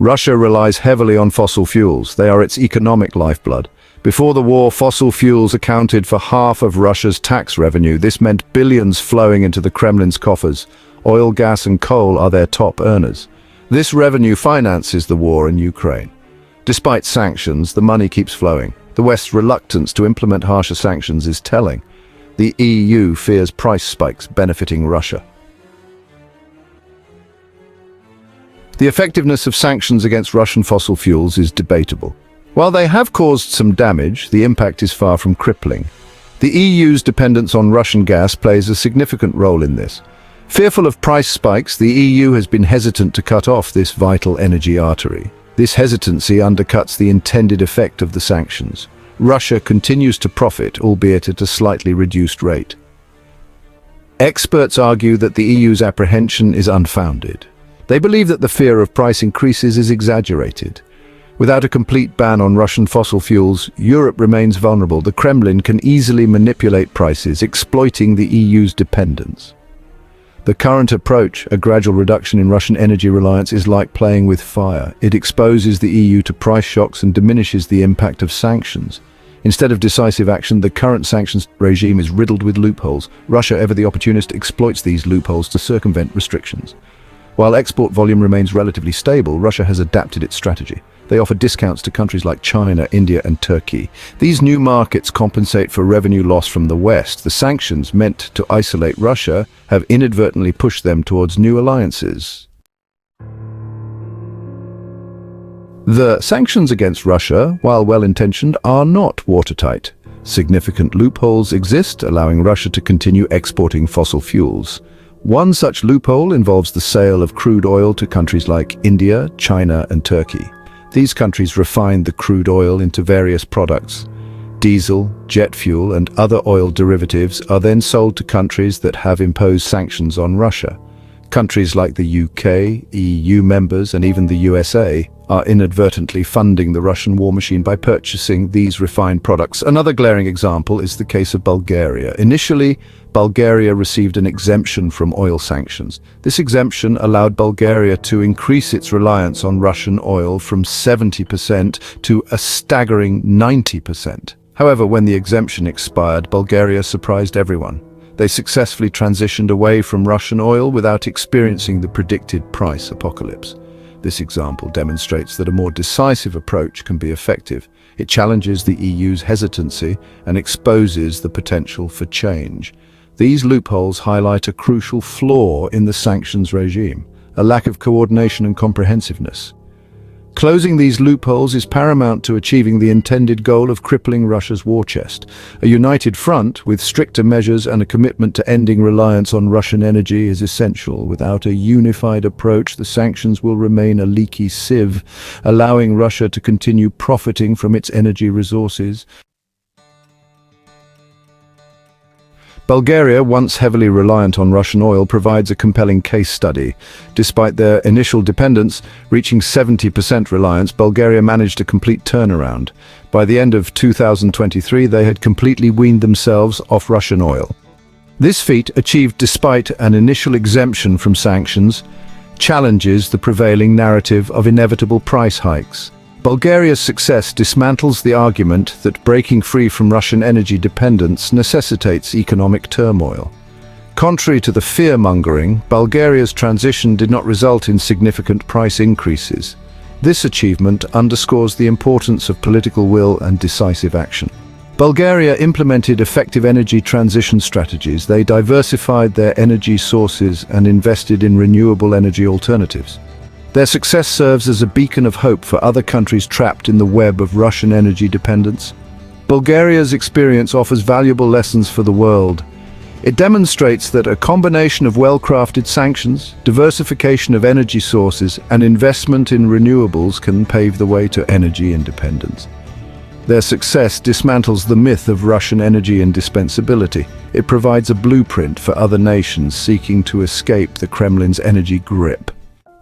Russia relies heavily on fossil fuels. They are its economic lifeblood. Before the war, fossil fuels accounted for half of Russia's tax revenue. This meant billions flowing into the Kremlin's coffers. Oil, gas and coal are their top earners. This revenue finances the war in Ukraine. Despite sanctions, the money keeps flowing. The West's reluctance to implement harsher sanctions is telling. The EU fears price spikes benefiting Russia. The effectiveness of sanctions against Russian fossil fuels is debatable. While they have caused some damage, the impact is far from crippling. The EU's dependence on Russian gas plays a significant role in this. Fearful of price spikes, the EU has been hesitant to cut off this vital energy artery. This hesitancy undercuts the intended effect of the sanctions. Russia continues to profit, albeit at a slightly reduced rate. Experts argue that the EU's apprehension is unfounded. They believe that the fear of price increases is exaggerated. Without a complete ban on Russian fossil fuels, Europe remains vulnerable. The Kremlin can easily manipulate prices, exploiting the EU's dependence. The current approach, a gradual reduction in Russian energy reliance, is like playing with fire. It exposes the EU to price shocks and diminishes the impact of sanctions. Instead of decisive action, the current sanctions regime is riddled with loopholes. Russia, ever the opportunist, exploits these loopholes to circumvent restrictions. While export volume remains relatively stable, Russia has adapted its strategy. They offer discounts to countries like China, India and Turkey. These new markets compensate for revenue loss from the West. The sanctions meant to isolate Russia have inadvertently pushed them towards new alliances. The sanctions against Russia, while well-intentioned, are not watertight. Significant loopholes exist, allowing Russia to continue exporting fossil fuels. One such loophole involves the sale of crude oil to countries like India, China and Turkey. These countries refine the crude oil into various products. Diesel, jet fuel and other oil derivatives are then sold to countries that have imposed sanctions on Russia. Countries like the UK, EU members and even the USA are inadvertently funding the Russian war machine by purchasing these refined products. Another glaring example is the case of Bulgaria. Initially, Bulgaria received an exemption from oil sanctions. This exemption allowed Bulgaria to increase its reliance on Russian oil from 70% to a staggering 90%. However, when the exemption expired, Bulgaria surprised everyone. They successfully transitioned away from Russian oil without experiencing the predicted price apocalypse. This example demonstrates that a more decisive approach can be effective. It challenges the EU's hesitancy and exposes the potential for change. These loopholes highlight a crucial flaw in the sanctions regime, a lack of coordination and comprehensiveness. Closing these loopholes is paramount to achieving the intended goal of crippling Russia's war chest. A united front with stricter measures and a commitment to ending reliance on Russian energy is essential. Without a unified approach, the sanctions will remain a leaky sieve, allowing Russia to continue profiting from its energy resources. Bulgaria, once heavily reliant on Russian oil, provides a compelling case study. Despite their initial dependence, reaching 70% reliance, Bulgaria managed a complete turnaround. By the end of 2023, they had completely weaned themselves off Russian oil. This feat, achieved despite an initial exemption from sanctions, challenges the prevailing narrative of inevitable price hikes. Bulgaria's success dismantles the argument that breaking free from Russian energy dependence necessitates economic turmoil. Contrary to the fear-mongering, Bulgaria's transition did not result in significant price increases. This achievement underscores the importance of political will and decisive action. Bulgaria implemented effective energy transition strategies. They diversified their energy sources and invested in renewable energy alternatives. Their success serves as a beacon of hope for other countries trapped in the web of Russian energy dependence. Bulgaria's experience offers valuable lessons for the world. It demonstrates that a combination of well-crafted sanctions, diversification of energy sources, and investment in renewables can pave the way to energy independence. Their success dismantles the myth of Russian energy indispensability. It provides a blueprint for other nations seeking to escape the Kremlin's energy grip.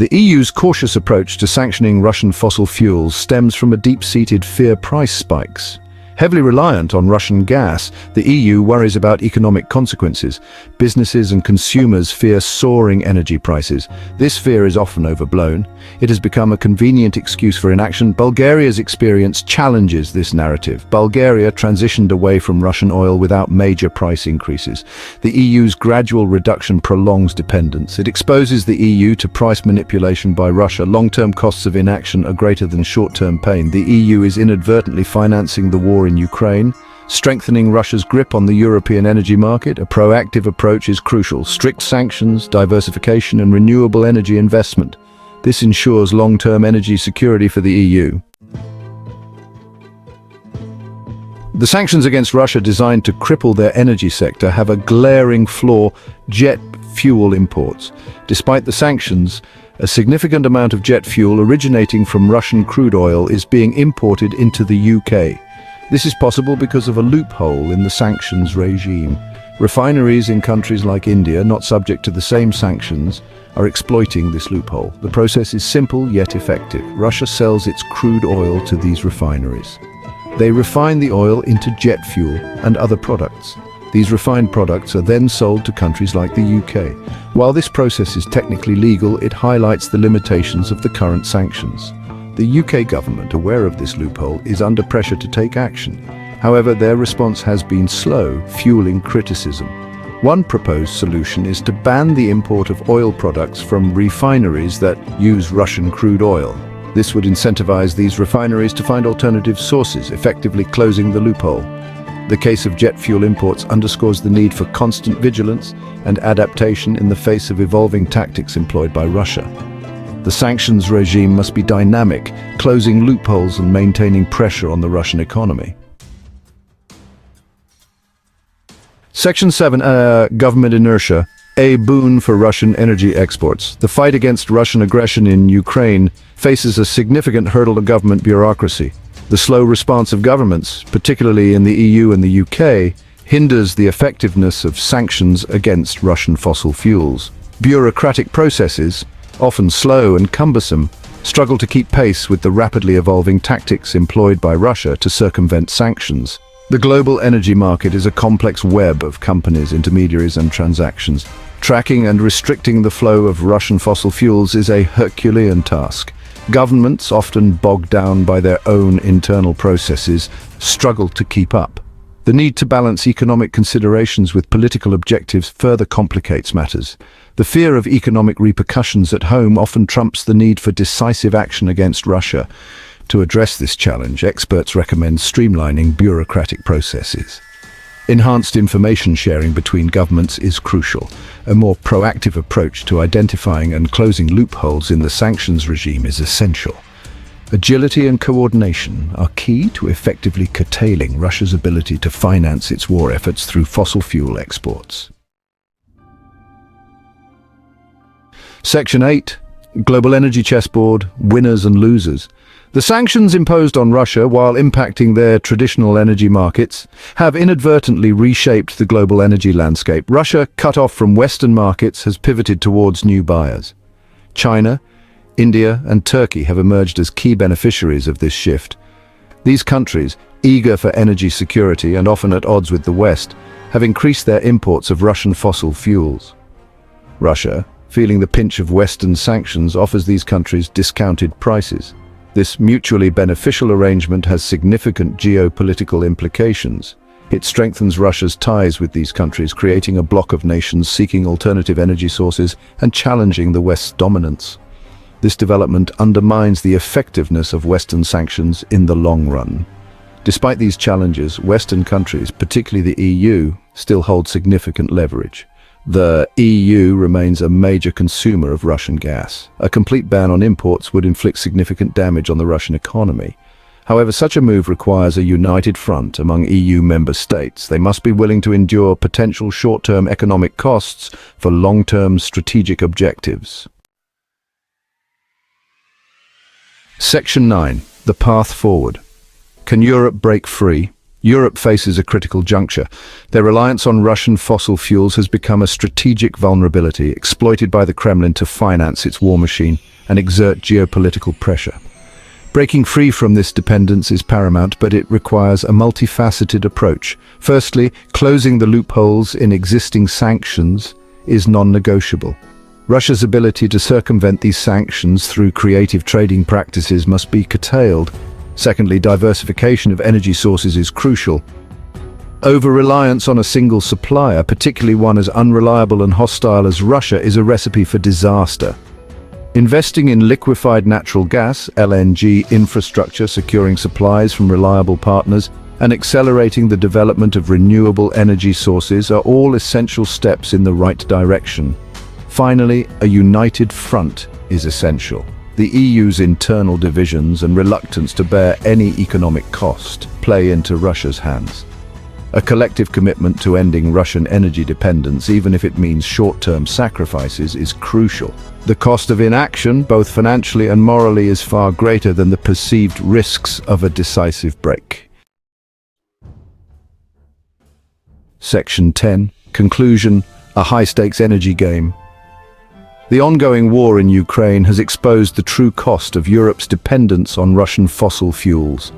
The EU's cautious approach to sanctioning Russian fossil fuels stems from a deep-seated fear price spikes. Heavily reliant on Russian gas, the EU worries about economic consequences. Businesses and consumers fear soaring energy prices. This fear is often overblown. It has become a convenient excuse for inaction. Bulgaria's experience challenges this narrative. Bulgaria transitioned away from Russian oil without major price increases. The EU's gradual reduction prolongs dependence. It exposes the EU to price manipulation by Russia. Long-term costs of inaction are greater than short-term pain. The EU is inadvertently financing the war in Ukraine, strengthening Russia's grip on the European energy market. A proactive approach is crucial. Strict sanctions, diversification and renewable energy investment. This ensures long-term energy security for the EU. The sanctions against Russia designed to cripple their energy sector have a glaring flaw: jet fuel imports. Despite the sanctions, a significant amount of jet fuel originating from Russian crude oil is being imported into the UK. This is possible because of a loophole in the sanctions regime. Refineries in countries like India, not subject to the same sanctions, are exploiting this loophole. The process is simple yet effective. Russia sells its crude oil to these refineries. They refine the oil into jet fuel and other products. These refined products are then sold to countries like the UK. While this process is technically legal, it highlights the limitations of the current sanctions. The UK government, aware of this loophole, is under pressure to take action. However, their response has been slow, fueling criticism. One proposed solution is to ban the import of oil products from refineries that use Russian crude oil. This would incentivize these refineries to find alternative sources, effectively closing the loophole. The case of jet fuel imports underscores the need for constant vigilance and adaptation in the face of evolving tactics employed by Russia. The sanctions regime must be dynamic, closing loopholes and maintaining pressure on the Russian economy. Section 7. Government inertia. A boon for Russian energy exports. The fight against Russian aggression in Ukraine faces a significant hurdle to government bureaucracy. The slow response of governments, particularly in the EU and the UK, hinders the effectiveness of sanctions against Russian fossil fuels. Bureaucratic processes, often slow and cumbersome, struggle to keep pace with the rapidly evolving tactics employed by Russia to circumvent sanctions. The global energy market is a complex web of companies, intermediaries and transactions. Tracking and restricting the flow of Russian fossil fuels is a Herculean task. Governments, often bogged down by their own internal processes, struggle to keep up. The need to balance economic considerations with political objectives further complicates matters. The fear of economic repercussions at home often trumps the need for decisive action against Russia. To address this challenge, experts recommend streamlining bureaucratic processes. Enhanced information sharing between governments is crucial. A more proactive approach to identifying and closing loopholes in the sanctions regime is essential. Agility and coordination are key to effectively curtailing Russia's ability to finance its war efforts through fossil fuel exports. Section 8. Global energy chessboard, winners and losers. The sanctions imposed on Russia, while impacting their traditional energy markets, have inadvertently reshaped the global energy landscape. Russia, cut off from Western markets, has pivoted towards new buyers. China, India and Turkey have emerged as key beneficiaries of this shift. These countries, eager for energy security and often at odds with the West, have increased their imports of Russian fossil fuels. Russia, feeling the pinch of Western sanctions, offers these countries discounted prices. This mutually beneficial arrangement has significant geopolitical implications. It strengthens Russia's ties with these countries, creating a bloc of nations seeking alternative energy sources and challenging the West's dominance. This development undermines the effectiveness of Western sanctions in the long run. Despite these challenges, Western countries, particularly the EU, still hold significant leverage. The EU remains a major consumer of Russian gas. A complete ban on imports would inflict significant damage on the Russian economy. However, such a move requires a united front among EU member states. They must be willing to endure potential short-term economic costs for long-term strategic objectives. Section 9. The path forward. Can Europe break free? Europe faces a critical juncture. Their reliance on Russian fossil fuels has become a strategic vulnerability, exploited by the Kremlin to finance its war machine and exert geopolitical pressure. Breaking free from this dependence is paramount, but it requires a multifaceted approach. Firstly, closing the loopholes in existing sanctions is non-negotiable. Russia's ability to circumvent these sanctions through creative trading practices must be curtailed. Secondly, diversification of energy sources is crucial. Over-reliance on a single supplier, particularly one as unreliable and hostile as Russia, is a recipe for disaster. Investing in liquefied natural gas, LNG, infrastructure, securing supplies from reliable partners, and accelerating the development of renewable energy sources are all essential steps in the right direction. Finally, a united front is essential. The EU's internal divisions and reluctance to bear any economic cost play into Russia's hands. A collective commitment to ending Russian energy dependence, even if it means short-term sacrifices, is crucial. The cost of inaction, both financially and morally, is far greater than the perceived risks of a decisive break. Section 10. Conclusion: a high-stakes energy game. The ongoing war in Ukraine has exposed the true cost of Europe's dependence on Russian fossil fuels.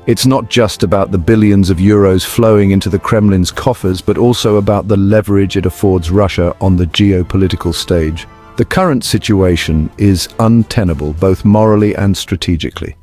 It's not just about the billions of euros flowing into the Kremlin's coffers, but also about the leverage it affords Russia on the geopolitical stage. The current situation is untenable, both morally and strategically.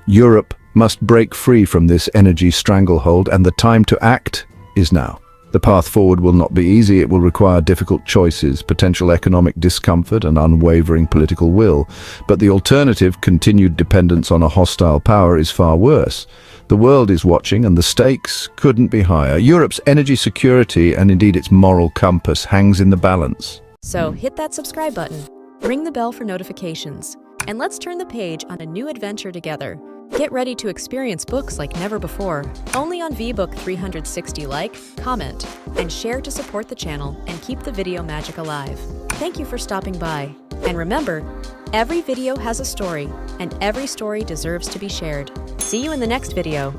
Europe must break free from this energy stranglehold, and the time to act is now. The path forward will not be easy. It will require difficult choices, potential economic discomfort, and unwavering political will. But the alternative, continued dependence on a hostile power, is far worse. The world is watching, and the stakes couldn't be higher. Europe's energy security, and indeed its moral compass, hangs in the balance. So hit that subscribe button, ring the bell for notifications, and let's turn the page on a new adventure together. Get ready to experience books like never before, only on VBook 360. Like, comment, and share to support the channel and keep the video magic alive. Thank you for stopping by. And remember, every video has a story, and every story deserves to be shared. See you in the next video.